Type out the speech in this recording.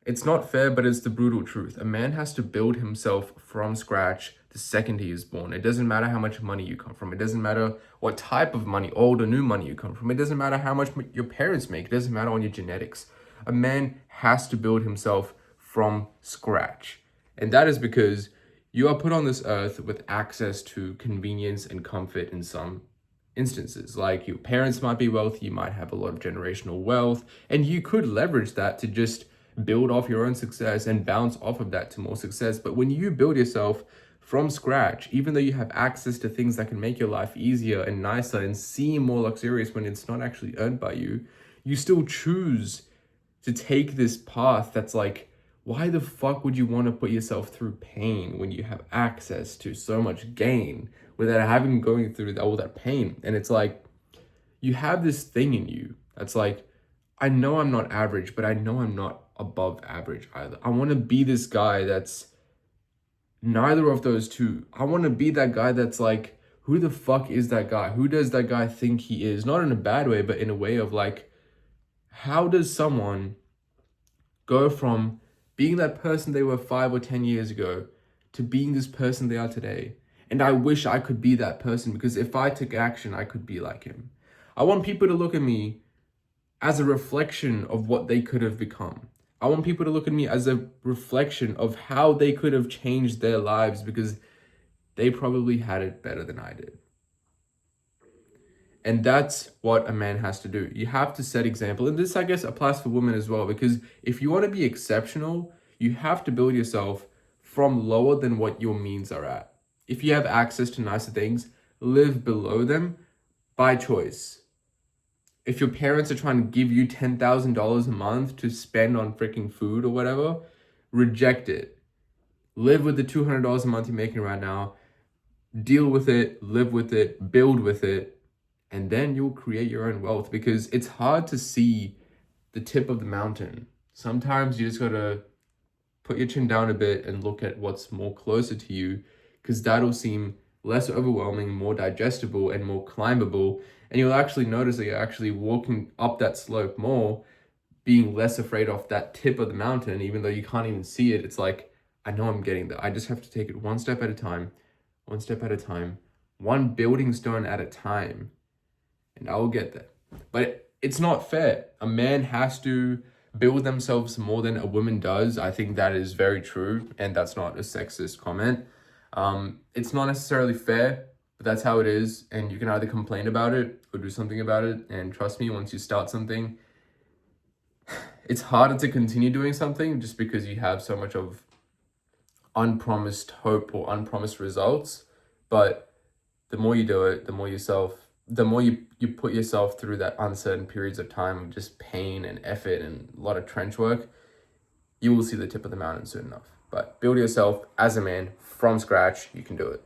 It's not fair, but it's the brutal truth. A man has to build himself from scratch the second he is born. It doesn't matter how much money you come from. It doesn't matter what type of money, old or new money you come from. It doesn't matter how much your parents make. It doesn't matter on your genetics. A man has to build himself from scratch. And that is because you are put on this earth with access to convenience and comfort in some instances. Like your parents might be wealthy, you might have a lot of generational wealth, and you could leverage that to just build off your own success and bounce off of that to more success. But when you build yourself from scratch, even though you have access to things that can make your life easier and nicer and seem more luxurious when it's not actually earned by you, you still choose to take this path that's like, why the fuck would you want to put yourself through pain when you have access to so much gain without having going through all that pain? And it's like, you have this thing in you that's like, I know I'm not average, but I know I'm not above average either. I want to be this guy that's neither of those two. I want to be that guy that's like, who the fuck is that guy? Who does that guy think he is? Not in a bad way, but in a way of like, how does someone go from being that person they were 5 or 10 years ago to being this person they are today? And I wish I could be that person, because if I took action, I could be like him. I want people to look at me as a reflection of what they could have become. I want people to look at me as a reflection of how they could have changed their lives, because they probably had it better than I did. And that's what a man has to do. You have to set example. And this, I guess, applies for women as well, because if you want to be exceptional, you have to build yourself from lower than what your means are at. If you have access to nicer things, live below them by choice. If your parents are trying to give you $10,000 a month to spend on freaking food or whatever, reject it. Live with the $200 a month you're making right now. Deal with it, live with it, build with it, and then you'll create your own wealth, because it's hard to see the tip of the mountain. Sometimes you just gotta put your chin down a bit and look at what's more closer to you, because that'll seem less overwhelming, more digestible, and more climbable. And you'll actually notice that you're actually walking up that slope more, being less afraid of that tip of the mountain, even though you can't even see it. It's like, I know I'm getting there. I just have to take it one step at a time, one step at a time, one building stone at a time, and I will get there. But it's not fair. A man has to build themselves more than a woman does. I think that is very true, and that's not a sexist comment. It's not necessarily fair, but that's how it is, and you can either complain about it or do something about it. And trust me, once you start something, it's harder to continue doing something just because you have so much of unpromised hope or unpromised results. But the more you do it, the more you put yourself through that uncertain periods of time of just pain and effort and a lot of trench work, you will see the tip of the mountain soon enough. But build yourself as a man from scratch. You can do it.